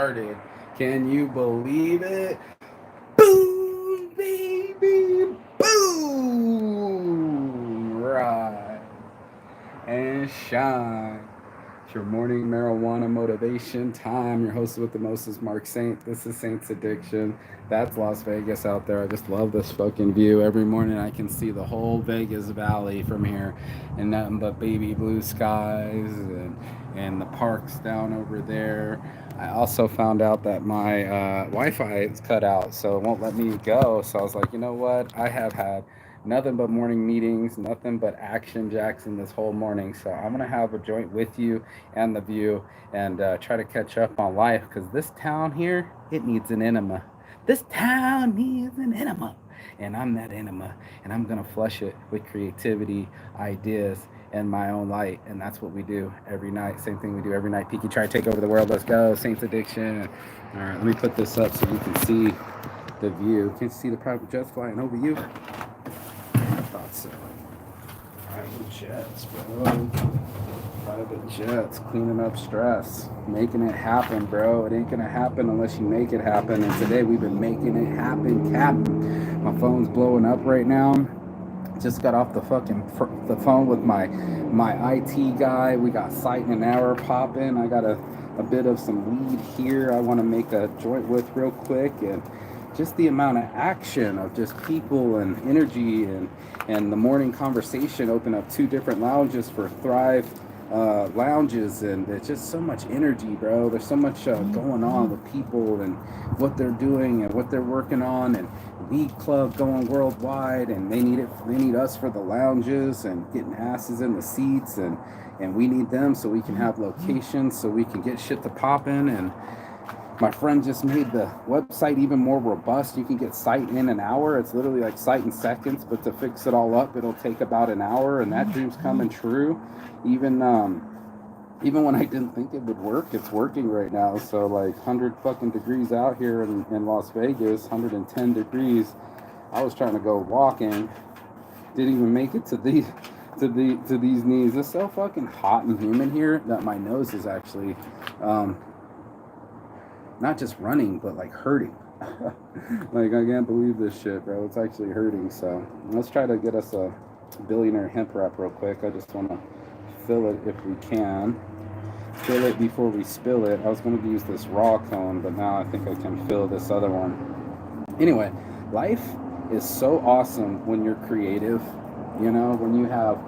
started. Can you believe it? Boom, baby, boom! Right. And shine. It's your morning marijuana motivation time. Your host with the most is Mark Saint. This is Saint's Addiction. That's Las Vegas out there. I just love this fucking view. Every morning I can see the whole Vegas Valley from here and nothing but baby blue skies and the parks down over there. I also found out that my Wi-Fi is cut out, so it won't let me go. So I was like, you know what? I have had nothing but morning meetings, nothing but action Jackson this whole morning. So I'm gonna have a joint with you and the view and try to catch up on life because this town here it needs an enema. This town needs an enema, and I'm that enema, and I'm gonna flush it with creativity, ideas, and my own light, and that's what we do every night. Same thing we do every night. Peaky, try to take over the world. Let's go, Saints Addiction. All right, let me put this up so you can see the view. Can you see the private jets flying over you? I thought so. Private jets, bro. Private jets, cleaning up stress, making it happen, bro. It ain't gonna happen unless you make it happen. And today we've been making it happen, Captain. My phone's blowing up right now. Just got off the phone with my IT guy. We got sight in an hour popping. I got a bit of some weed here. I want to make a joint with real quick, and just the amount of action of just people and energy and the morning conversation. Open up 2 different lounges for Thrive lounges, and it's just so much energy, bro. There's so much going on with people and what they're doing and what they're working on, and weed club going worldwide, and they need us for the lounges and getting asses in the seats, and we need them so we can have locations so we can get shit to poppin'. And my friend just made the website even more robust. You can get site in an hour. It's literally like site in seconds, but to fix it all up, it'll take about an hour, and that dream's coming true. Even when I didn't think it would work, it's working right now. So like 100 fucking degrees out here in Las Vegas, 110 degrees. I was trying to go walking, didn't even make it to these knees. It's so fucking hot and humid here that my nose is actually not just running, but like hurting. Like, I can't believe this shit, bro. It's actually hurting. So let's try to get us a billionaire hemp wrap real quick. I just want to fill it if we can. Fill it before we spill it. I was going to use this raw cone, but now I think I can fill this other one. Anyway, life is so awesome when you're creative, when you have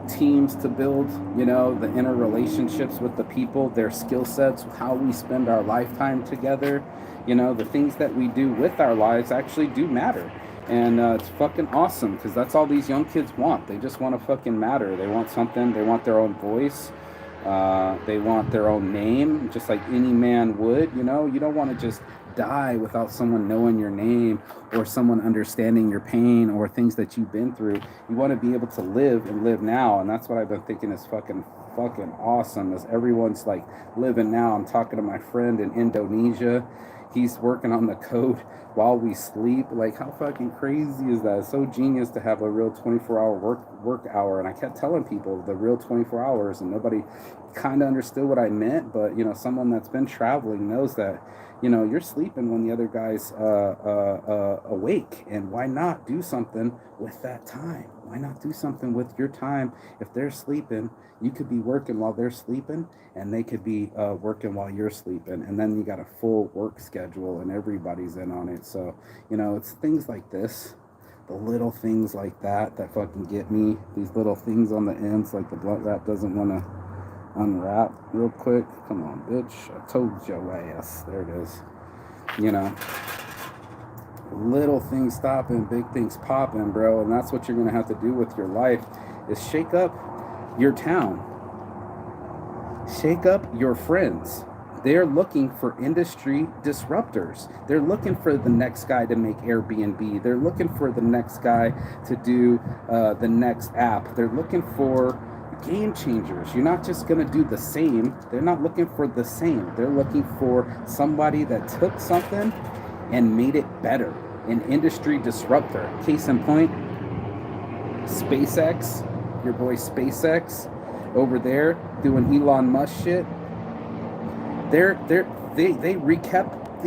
teams to build, the inner relationships with the people, their skill sets, how we spend our lifetime together, the things that we do with our lives actually do matter. And it's fucking awesome because that's all these young kids want. They just want to fucking matter. They want something. They want their own voice. They want their own name, just like any man would. You don't want to just die without someone knowing your name or someone understanding your pain or things that you've been through. You want to be able to live and live now. And that's what I've been thinking is fucking awesome, as everyone's like living now. I'm talking to my friend in Indonesia. He's working on the code while we sleep. Like, how fucking crazy is that? It's so genius to have a real 24-hour work hour. And I kept telling people the real 24 hours, and nobody kind of understood what I meant. But someone that's been traveling knows that you're sleeping when the other guy's awake. And why not do something with that time? Why not do something with your time? If they're sleeping, you could be working while they're sleeping, and they could be working while you're sleeping. And then you got a full work schedule, and everybody's in on it. So, it's things like this, the little things like that fucking get me. These little things on the ends, like the blunt wrap doesn't want to unwrap real quick. Come on, bitch. I told your ass. There it is. Little things stopping, big things popping, bro. And that's what you're going to have to do with your life, is shake up your town. Shake up your friends. They're looking for industry disruptors. They're looking for the next guy to make Airbnb. They're looking for the next guy to do the next app. They're looking for game changers. You're not just going to do the same. They're not looking for the same. They're looking for somebody that took something and made it better. An industry disruptor. Case in point, SpaceX, your boy SpaceX over there doing Elon Musk shit. They're they rekept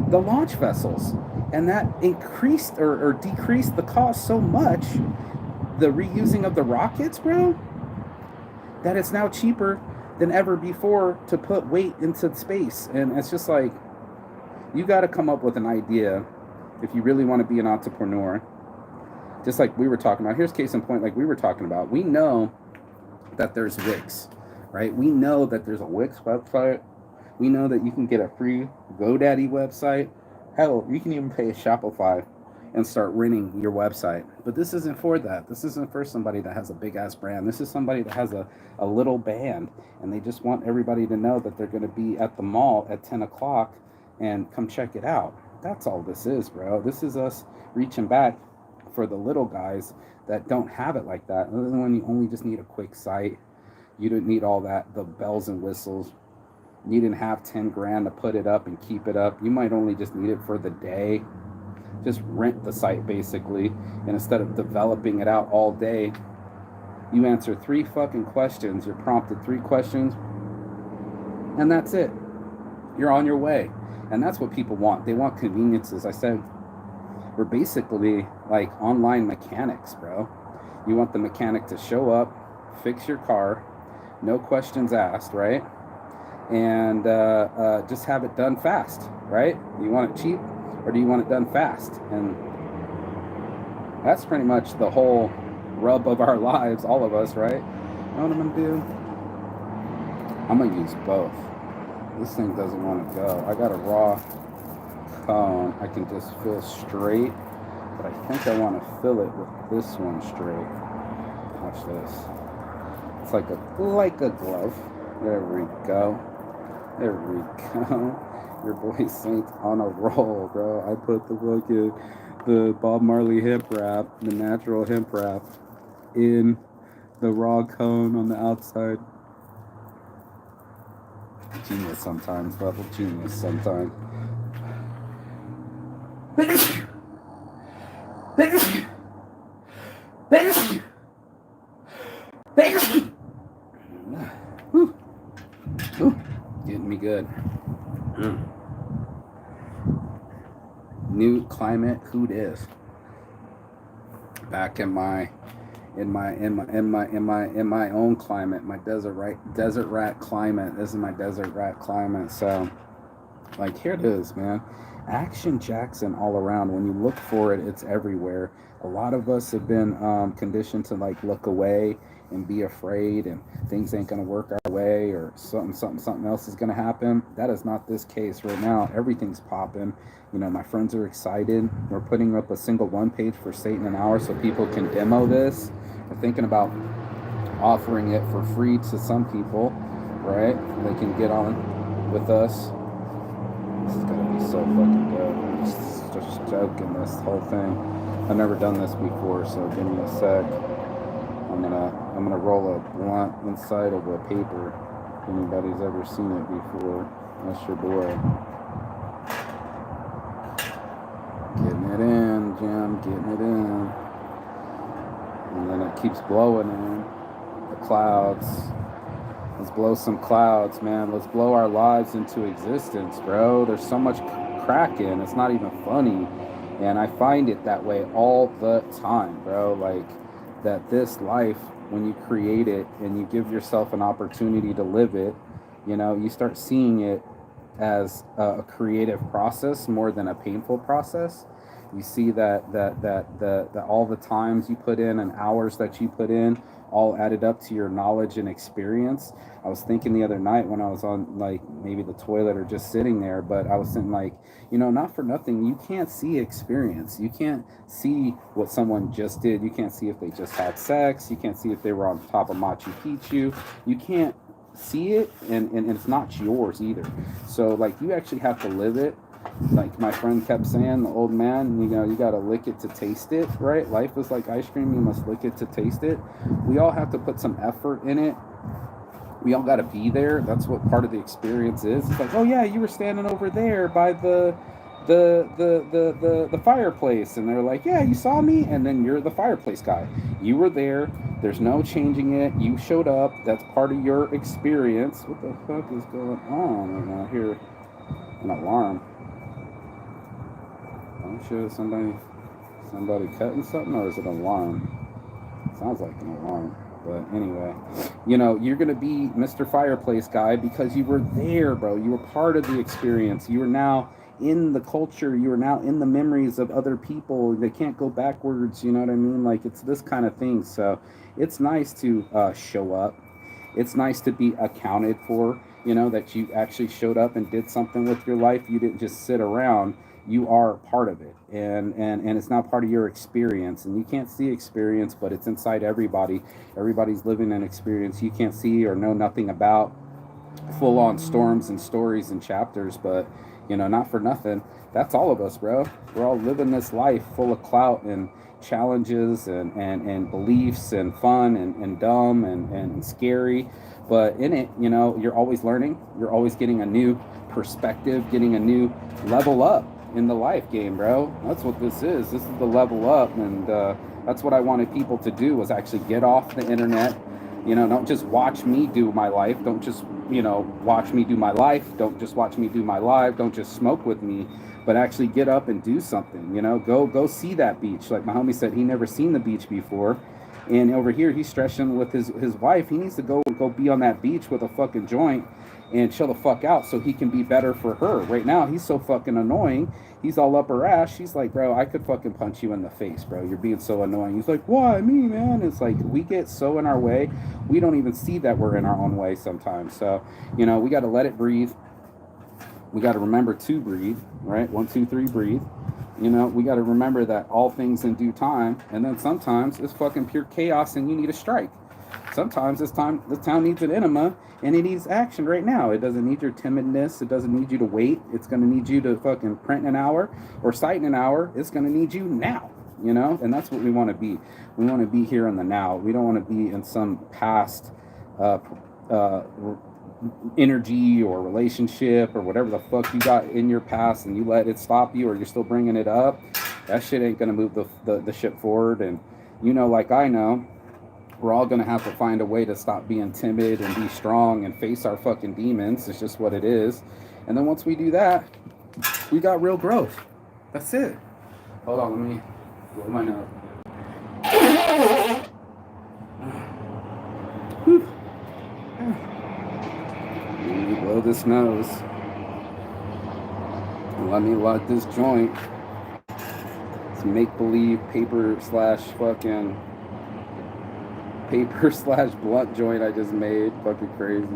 the launch vessels, and that increased or decreased the cost so much, the reusing of the rockets, bro, that it's now cheaper than ever before to put weight into space. And it's just like, you got to come up with an idea if you really want to be an entrepreneur. Just like we were talking about, here's case in point, like we were talking about, we know that there's Wix, right? We know that there's a Wix website. We know that you can get a free GoDaddy website. Hell, you can even pay a Shopify and start renting your website. But this isn't for that. This isn't for somebody that has a big ass brand. This is somebody that has a little band, and they just want everybody to know that they're going to be at the mall at 10 o'clock and come check it out. That's all this is, bro. This is us reaching back for the little guys that don't have it like that. Other than when you only just need a quick site. You don't need all that, the bells and whistles. You didn't have 10 grand to put it up and keep it up. You might only just need it for the day. Just rent the site basically. And instead of developing it out all day, you answer 3 fucking questions. You're prompted 3 questions, and that's it. You're on your way. And that's what people want. They want conveniences. I said, we're basically like online mechanics, bro. You want the mechanic to show up, fix your car, no questions asked, right? And just have it done fast, right? You want it cheap, or do you want it done fast? And that's pretty much the whole rub of our lives, all of us, right? You know what I'm gonna do? I'm gonna use both. This thing doesn't want to go. I got a raw cone. I can just fill straight, but I think I want to fill it with this one straight. Watch this. It's like a glove. There we go. There we go. Your boy Saint on a roll, bro. I put the Bob Marley hemp wrap, the natural hemp wrap, in the raw cone on the outside. Genius sometimes, level genius sometimes. Getting me good. New climate, who dis? Back in my own climate, my desert rat climate. This is my desert rat climate. So, like, here it is, man. Action Jackson all around. When you look for it, it's everywhere. A lot of us have been conditioned to like look away and be afraid, and things ain't gonna work our way, or something else is gonna happen. That is not this case right now. Everything's popping. You know, my friends are excited. We're putting up a single one page for Satan an hour so people can demo this. We're thinking about offering it for free to some people, right? They can get on with us. This is gonna be so fucking dope. I'm just joking this whole thing. I've never done this before, so give me a sec. I'm gonna roll a blunt inside of a paper. If anybody's ever seen it before, that's your boy. Getting it in, Jim, getting it in. And then it keeps blowing in. The clouds. Let's blow some clouds, man. Let's blow our lives into existence, bro. There's so much cracking. It's not even funny. And I find it that way all the time, bro. Like, that this life, when you create it and you give yourself an opportunity to live it, you know, you start seeing it as a creative process more than a painful process. You see that all the times you put in and hours that you put in all added up to your knowledge and experience. I was thinking the other night when I was on like maybe the toilet or just sitting there, but I was thinking like, you know, not for nothing, you can't see experience. You can't see what someone just did. You can't see if they just had sex. You can't see if they were on top of Machu Picchu. You can't see it, and it's not yours either. So like, you actually have to live it. Like my friend kept saying, the old man, you know, you got to lick it to taste it, right? Life is like ice cream. You must lick it to taste it. We all have to put some effort in it. We all got to be there. That's what part of the experience is. It's like, oh yeah, you were standing over there by the the fireplace, and they're like, yeah, you saw me, and then you're the fireplace guy. You were there. There's no changing it. You showed up. That's part of your experience. What the fuck is going on right now? I hear an alarm. I'm sure somebody cutting something, or is it an alarm? Sounds like an alarm. But anyway, you're going to be Mr. Fireplace guy because you were there, bro. You were part of the experience. You are now in the culture. You are now in the memories of other people. They can't go backwards. You know what I mean? Like, it's this kind of thing. So it's nice to show up. It's nice to be accounted for, that you actually showed up and did something with your life. You didn't just sit around. You are part of it, and it's not part of your experience, and you can't see experience, but it's inside everybody. Everybody's living an experience you can't see or know nothing about, full on storms and stories and chapters, but not for nothing, that's all of us, bro. We're all living this life full of clout and challenges and beliefs and fun and dumb and scary. But in it, you're always learning. You're always getting a new perspective, getting a new level up in the life game, bro. That's what this is. This is the level up, and that's what I wanted people to do, was actually get off the internet. Don't just watch me do my life. Don't just, watch me do my life. Don't just watch me do my live. Don't just smoke with me, but actually get up and do something. Go see that beach. Like my homie said, he never seen the beach before. And over here, he's stretching with his wife. He needs to go be on that beach with a fucking joint and chill the fuck out so he can be better for her. Right now, he's so fucking annoying. He's all up her ass. She's like, bro, I could fucking punch you in the face, bro. You're being so annoying. He's like, why me, man? It's like we get so in our way, we don't even see that we're in our own way sometimes. So, we got to let it breathe. We got to remember to breathe, right? 1, 2, 3, breathe. We got to remember that all things in due time. And then sometimes it's fucking pure chaos and you need a strike. Sometimes this town needs an enema and it needs action right now. It doesn't need your timidness. It doesn't need you to wait. It's going to need you to fucking print in an hour or cite in an hour. It's going to need you now, and that's what we want to be. We want to be here in the now. We don't want to be in some past energy or relationship or whatever the fuck you got in your past and you let it stop you, or you're still bringing it up. That shit ain't going to move the ship forward. And like I know, we're all going to have to find a way to stop being timid and be strong and face our fucking demons. It's just what it is. And then once we do that, we got real growth. That's it. Hold on, let me blow my nose. Let me blow this nose. And let me light this joint. It's make-believe paper / blunt joint I just made. Fucking crazy.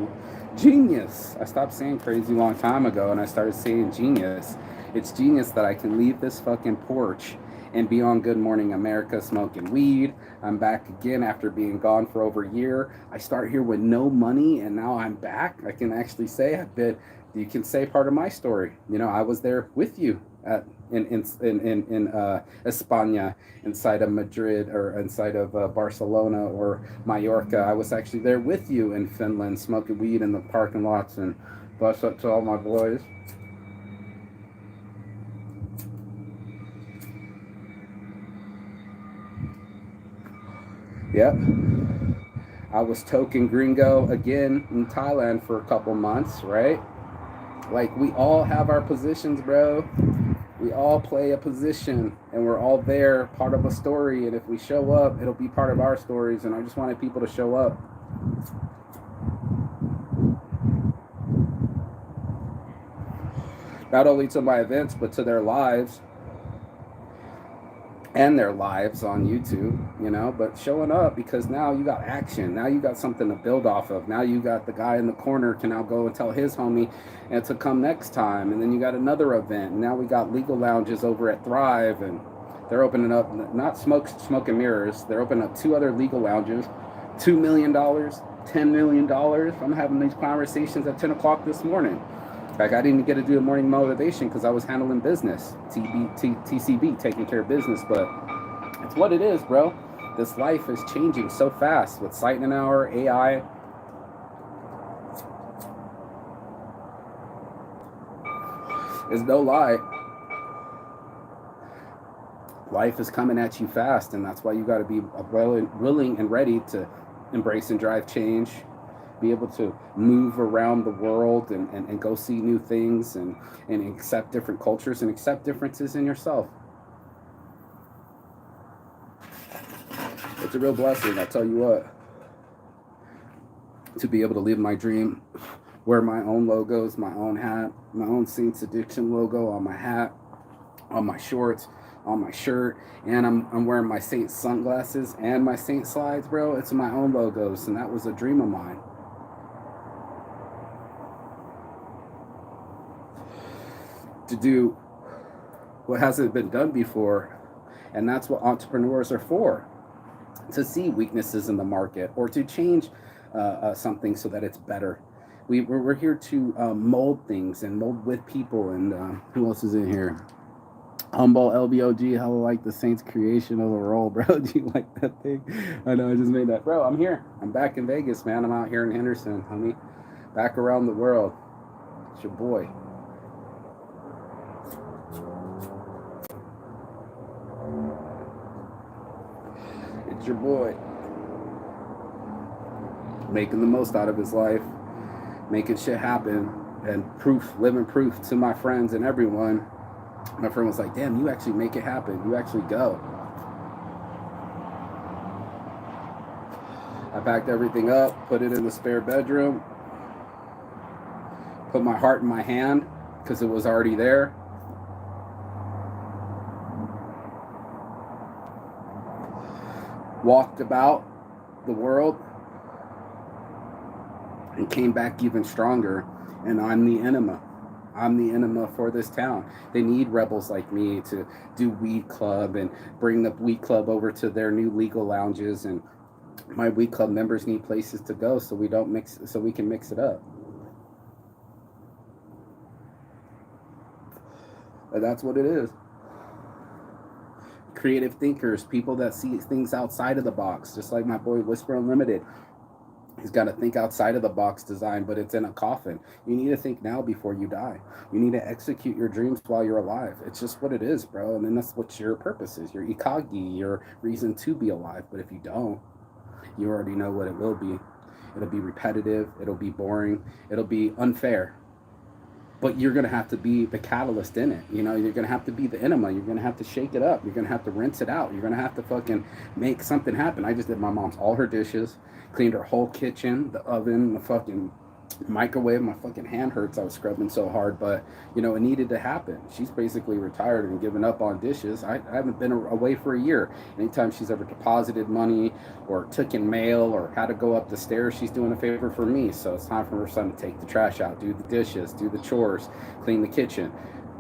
Genius. I stopped saying crazy a long time ago and I started saying genius. It's genius that I can leave this fucking porch and be on Good Morning America smoking weed. I'm back again after being gone for over a year. I start here with no money and now I'm back. I can actually say you can say part of my story. I was there with you in España, inside of Madrid, or inside of Barcelona or Mallorca. I was actually there with you in Finland, smoking weed in the parking lots. And bust up to all my boys. Yep. I was token gringo again in Thailand for a couple months, right? Like, we all have our positions, bro. We all play a position and we're all there, part of a story. And if we show up, it'll be part of our stories. And I just wanted people to show up. Not only to my events, but to their lives and their lives on YouTube, but showing up, because now you got action. Now you got something to build off of. Now you got the guy in the corner can now go and tell his homie and to come next time. And then you got another event. And now we got legal lounges over at Thrive, and they're opening up, not smoke and mirrors. They're opening up 2 other legal lounges, $2 million, $10 million. I'm having these conversations at 10 o'clock this morning. Like, I didn't get to do a morning motivation because I was handling business, TCB, taking care of business. But it's what it is, bro. This life is changing so fast with sight in an hour, AI. It's no lie. Life is coming at you fast, and that's why you got to be willing and ready to embrace and drive change, be able to move around the world and go see new things and accept different cultures and accept differences in yourself. It's a real blessing, I tell you what, to be able to live my dream, wear my own logos, my own hat, my own Saints Addiction logo on my hat, on my shorts, on my shirt, and I'm wearing my Saint sunglasses and my Saint slides, bro. It's my own logos, and that was a dream of mine. To do what hasn't been done before, and that's what entrepreneurs are for, to see weaknesses in the market or to change something so that it's better. We're here to mold things and mold with people. And who else is in here? Humble LBOG, hella like the Saints creation of the role, bro. Do you like that thing? I know I just made that. Bro, I'm here. I'm back in Vegas, man. I'm out here in Henderson, homie. Back around the world. It's your boy. It's your boy. Making the most out of his life. Making shit happen. And proof, living proof to my friends and everyone. My friend was like, damn, you actually make it happen. You actually go. I packed everything up, put it in the spare bedroom, put my heart in my hand because it was already there. Walked about the world and came back even stronger. And I'm the Enima. I'm the Enima for this town. They need rebels like me to do Weed Club and bring the Weed Club over to their new legal lounges. And my Weed Club members need places to go so we don't mix, so we can mix it up. And that's what it is. Creative thinkers, people that see things outside of the box, just like my boy Whisper Unlimited. He's got to think outside of the box design, but it's in a coffin. You need to think now before you die. You need to execute your dreams while you're alive. It's just what it is, bro. And then that's what your purpose is, your ikagi, your reason to be alive. But if you don't, you already know what it will be. It'll be repetitive. It'll be boring. It'll be unfair. But you're going to have to be the catalyst in it. You know, you're going to have to be the enema. You're going to have to shake it up. You're going to have to rinse it out. You're going to have to fucking make something happen. I just did my mom's all her dishes, cleaned her whole kitchen, the oven, the fucking microwave. My fucking hand hurts. I was scrubbing so hard, but you know, it needed to happen. She's basically retired and given up on dishes. I haven't been away for a year. Anytime she's ever deposited money or took in mail or had to go up the stairs, she's doing a favor for me. So it's time for her son to take the trash out, do the dishes, do the chores, clean the kitchen,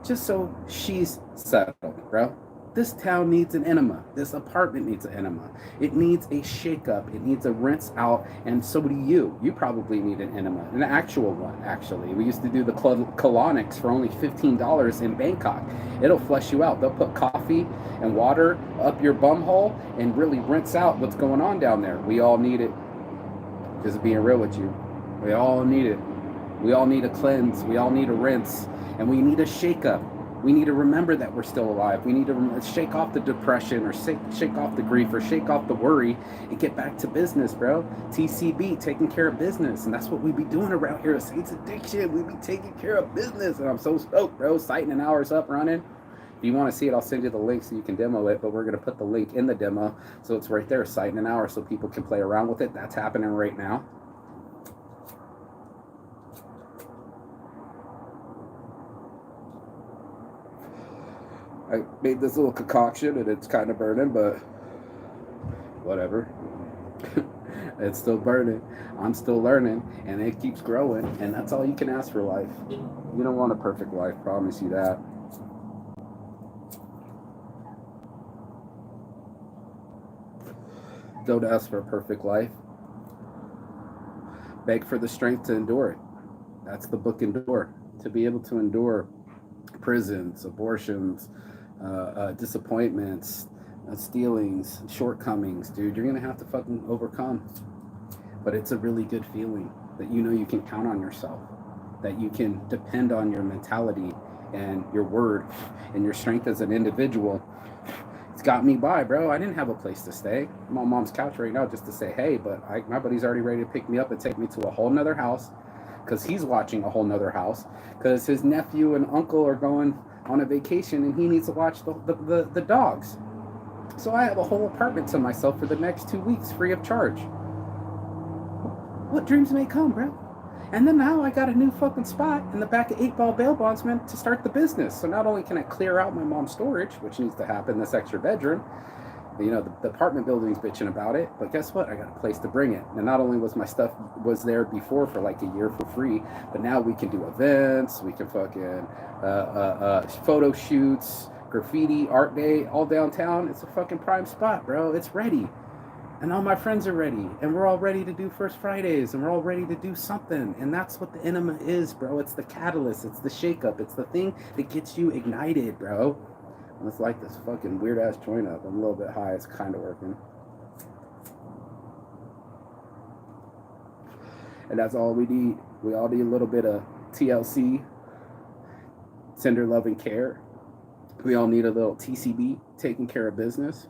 just so she's settled, bro. This town needs an enema. This apartment needs an enema. It needs a shakeup. It needs a rinse out. And so do you. You probably need an enema, an actual one, actually. We used to do the colonics for only $15 in Bangkok. It'll flush you out. They'll put coffee and water up your bum hole and really rinse out what's going on down there. We all need it. Just being real with you. We all need it. We all need a cleanse. We all need a rinse. And we need a shakeup. We need to remember that we're still alive. We need to shake off the depression or shake off the grief or shake off the worry and get back to business, bro. TCB, taking care of business. And that's what we be doing around here at Saints Addiction. We be taking care of business. And I'm so stoked, bro. Site in an hour is up running. If you want to see it, I'll send you the link so you can demo it. But we're going to put the link in the demo. So it's right there, site in an hour, so people can play around with it. That's happening right now. I made this little concoction and it's kind of burning, but whatever. It's still burning. I'm still learning and it keeps growing, and that's all you can ask for life. You don't want a perfect life, promise you that. Don't ask for a perfect life. Beg for the strength to endure it. That's the book Endure. To be able to endure prisons, abortions, disappointments, stealings, shortcomings, dude, you're gonna have to fucking overcome. But it's a really good feeling that you know you can count on yourself, that you can depend on your mentality and your word and your strength as an individual. It's got me by, bro. I didn't have a place to stay. I'm on mom's couch right now just to say hey, but my buddy's already ready to pick me up and take me to a whole nother house because he's watching a whole nother house because his nephew and uncle are going on a vacation and he needs to watch the dogs. So I have a whole apartment to myself for the next 2 weeks free of charge. What dreams may come, bro? And then now I got a new fucking spot in the back of 8 Ball Bail Bondsman to start the business. So not only can I clear out my mom's storage, which needs to happen, this extra bedroom, you know, the apartment building's bitching about it, but guess what? I got a place to bring it. And not only was my stuff was there before for like a year for free, but now we can do events, we can fucking photo shoots, graffiti, art day, all downtown. It's a fucking prime spot, bro. It's ready. And all my friends are ready, and we're all ready to do First Fridays, and we're all ready to do something. And that's what the Enima is, bro. It's the catalyst, it's the shakeup, it's the thing that gets you ignited, bro. And it's like this fucking weird ass joint up. I'm a little bit high, it's kind of working. And that's all we need. We all need a little bit of TLC, tender love and care. We all need a little TCB, taking care of business.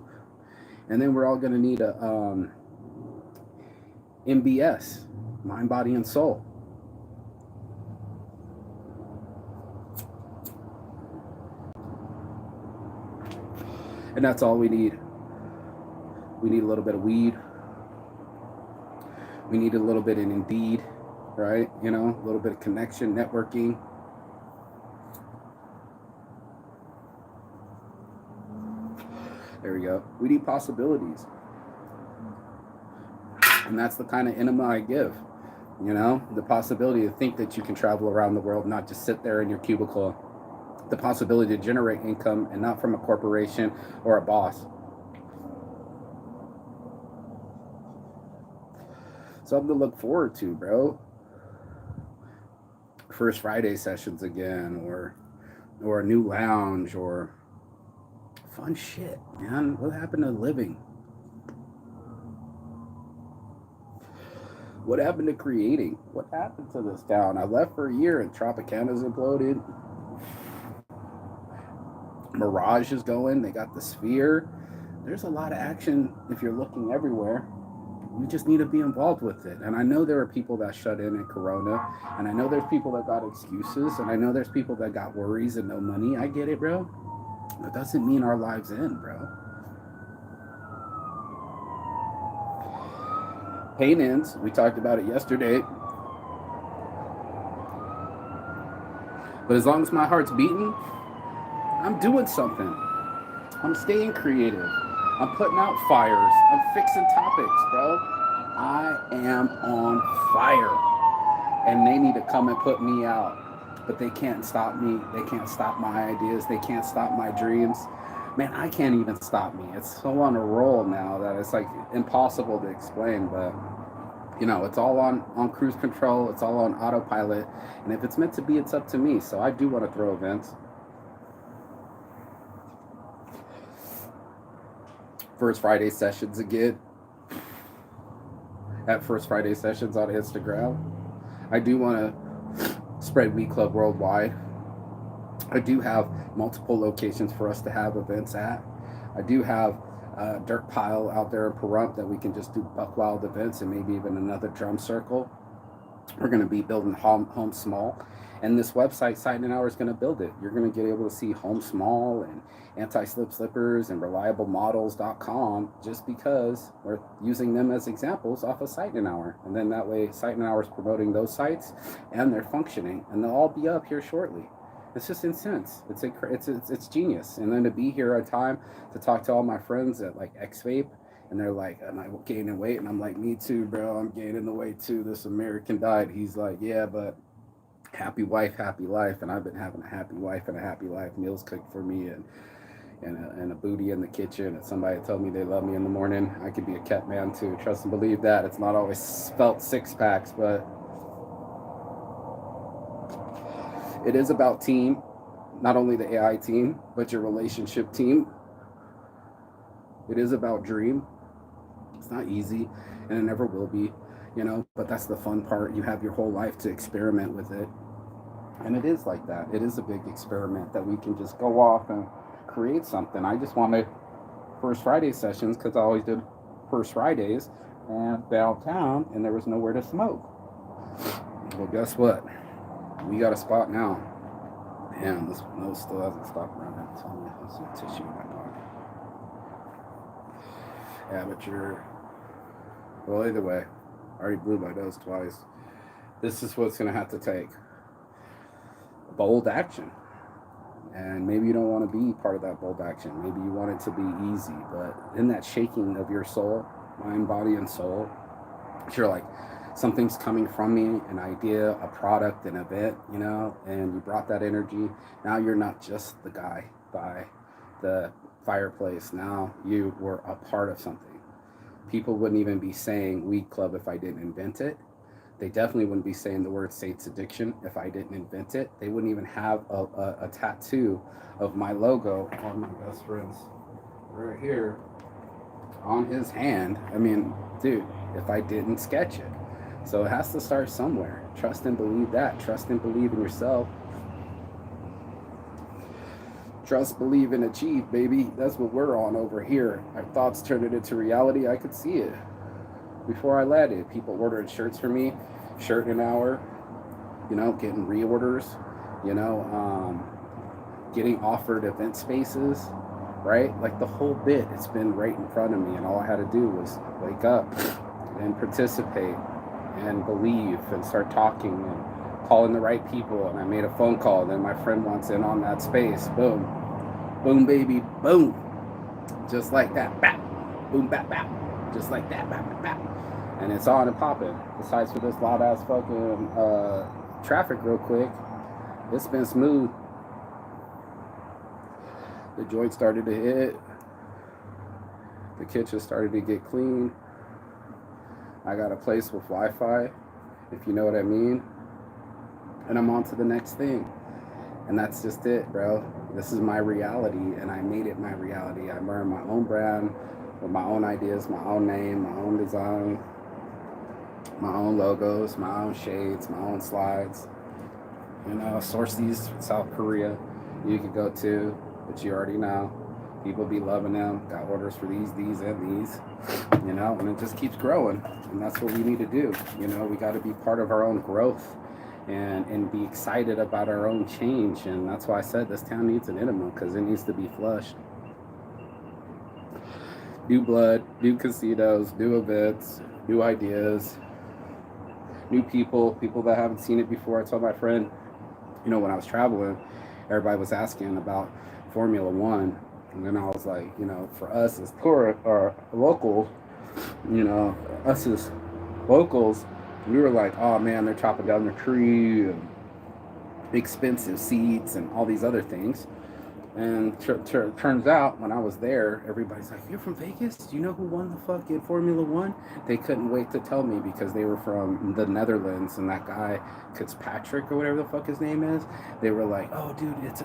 And then we're all going to need a MBS, mind, body, and soul. And that's all we need. We need a little bit of weed. We need a little bit of Indeed, right? You know, a little bit of connection, networking. There we go. We need possibilities. And that's the kind of enema I give. You know, the possibility to think that you can travel around the world, not just sit there in your cubicle. The possibility to generate income and not from a corporation or a boss. Something to look forward to, bro. First Friday sessions again, or a new lounge, or fun shit, man. What happened to living? What happened to creating? What happened to this town? I left for a year and Tropicana's imploded. Mirage is going. They got the Sphere. There's a lot of action if you're looking everywhere. You just need to be involved with it. And I know there are people that shut in Corona. And I know there's people that got excuses. And I know there's people that got worries and no money. I get it, bro. That doesn't mean our lives end, bro. Pain ends. We talked about it yesterday. But as long as my heart's beating, I'm doing something. I'm staying creative. I'm putting out fires. I'm fixing topics, bro. I am on fire. And they need to come and put me out. But they can't stop me. They can't stop my ideas. They can't stop my dreams. Man, I can't even stop me. It's so on a roll now that it's like impossible to explain. But, you know, it's all on cruise control. It's all on autopilot. And if it's meant to be, it's up to me. So I do want to throw events. First Friday sessions again. At First Friday sessions on Instagram. I do want to spread Weed Club worldwide. I do have multiple locations for us to have events at. I do have a dirt pile out there in Pahrump that we can just do buck wild events and maybe even another drum circle. We're going to be building home small. And this website, Sight and Hour, is going to build it. You're going to get able to see Home Small and Anti-Slip Slippers and ReliableModels.com just because we're using them as examples off of Sight and Hour. And then that way, Sight and Hour is promoting those sites and they're functioning. And they'll all be up here shortly. It's just intense. It's genius. And then to be here on time to talk to all my friends at like X-Vape, and they're like, am I gaining weight? And I'm like, me too, bro. I'm gaining the weight too. This American diet. He's like, yeah, but happy wife, happy life. And I've been having a happy wife and a happy life. Meals cooked for me and a booty in the kitchen. And somebody told me they love me in the morning. I could be a kept man too. Trust and believe that. It's not always spelt six packs, but it is about team. Not only the AI team, but your relationship team. It is about dream. It's not easy, and it never will be, you know, but that's the fun part. You have your whole life to experiment with it. And it is like that. It is a big experiment that we can just go off and create something. I just want to First Friday sessions because I always did First Fridays and downtown, and there was nowhere to smoke. Well, guess what? We got a spot now. Damn, this nose still hasn't stopped running. Tell me, there's some tissue in my pocket. Yeah, but well, either way, I already blew my nose twice. This is what's going to have to take bold action. And maybe you don't want to be part of that bold action. Maybe you want it to be easy. But in that shaking of your soul, mind, body, and soul, you're like, something's coming from me, an idea, a product, an event, and you brought that energy. Now you're not just the guy by the fireplace. Now you were a part of something. People wouldn't even be saying Weed Club if I didn't invent it. They definitely wouldn't be saying the word Saints Addiction if I didn't invent it. They wouldn't even have a tattoo of my logo on my best friend's right here on his hand. I mean, dude, if I didn't sketch it. So it has to start somewhere. Trust and believe that. Trust and believe in yourself. Trust, believe, and achieve, baby. That's what we're on over here. Our thoughts turned it into reality. I could see it before I landed. People ordering shirts for me, shirt in an hour, getting reorders, getting offered event spaces, right? Like the whole bit, it's been right in front of me, and all I had to do was wake up and participate and believe and start talking and calling the right people. And I made a phone call, and then my friend wants in on that space. Boom, boom, baby, boom, just like that. Bap, boom, bap, bap, just like that. Bap, bap, bap. And it's on and popping. Besides for this loud ass fucking traffic, real quick, it's been smooth. The joint started to hit. The kitchen started to get clean. I got a place with Wi-Fi, if you know what I mean. And I'm on to the next thing. And that's just it, bro. This is my reality, and I made it my reality. I learned my own brand with my own ideas, my own name, my own design, my own logos, my own shades, my own slides. Source these from South Korea. You could go to, but you already know. People be loving them. Got orders for these, and these. And it just keeps growing. And that's what we need to do. We got to be part of our own growth and be excited about our own change. And that's why I said this town needs an Enima, because it needs to be flushed. New blood, new casinos, new events, new ideas, new people that haven't seen it before. I told my friend, when I was traveling, everybody was asking about Formula One. And then I was like, for us as tourists or locals, us as locals, we were like, oh man, they're chopping down the tree and expensive seats and all these other things. And turns out, when I was there, everybody's like, you're from Vegas? Do you know who won the fucking Formula One? They couldn't wait to tell me because they were from the Netherlands, and that guy, Fitzpatrick or whatever the fuck his name is, they were like, oh, dude, it's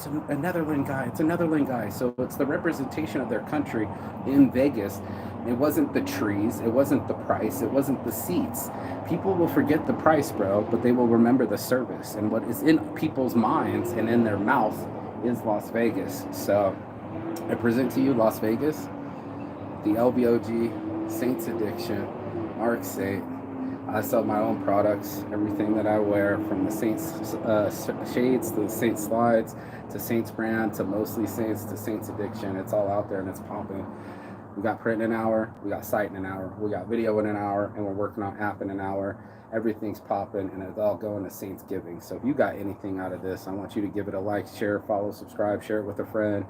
a Netherlands guy. It's a Netherlands guy. So it's the representation of their country in Vegas. It wasn't the trees. It wasn't the price. It wasn't the seats. People will forget the price, bro, but they will remember the service. And what is in people's minds and in their mouth is Las Vegas. So I present to you Las Vegas, the LBOG, Saints Addiction, Mark Saint. I sell my own products, everything that I wear, from the Saints shades to the Saints slides to Saints brand to mostly Saints to Saints Addiction. It's all out there and it's popping. We got print in an hour, we got site in an hour, we got video in an hour, and we're working on app in an hour. Everything's popping, and it's all going to Saints Giving. So if you got anything out of this, I want you to give it a like, share, follow, subscribe, share it with a friend.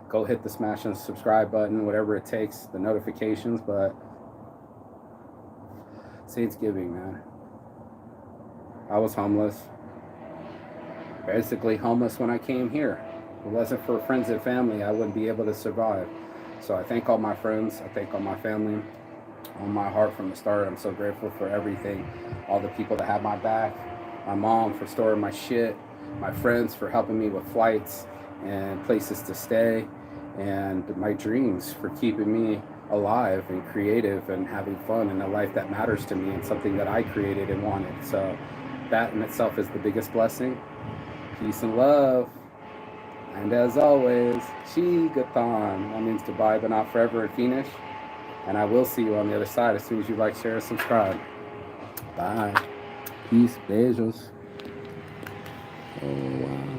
Go hit the smash and subscribe button, whatever it takes, the notifications. But Saints Giving, man. I was homeless. Basically homeless when I came here. If it wasn't for friends and family, I wouldn't be able to survive. So I thank all my friends. I thank all my family. On my heart from the start, I'm so grateful for everything. All the people that had my back, my mom for storing my shit, my friends for helping me with flights and places to stay, and my dreams for keeping me alive and creative and having fun in a life that matters to me and something that I created and wanted. So that in itself is the biggest blessing. Peace and love. And as always, Chigathon. That means goodbye, but not forever and finish. And I will see you on the other side as soon as you like, share, and subscribe. Bye. Peace. Beijos. Oh, wow.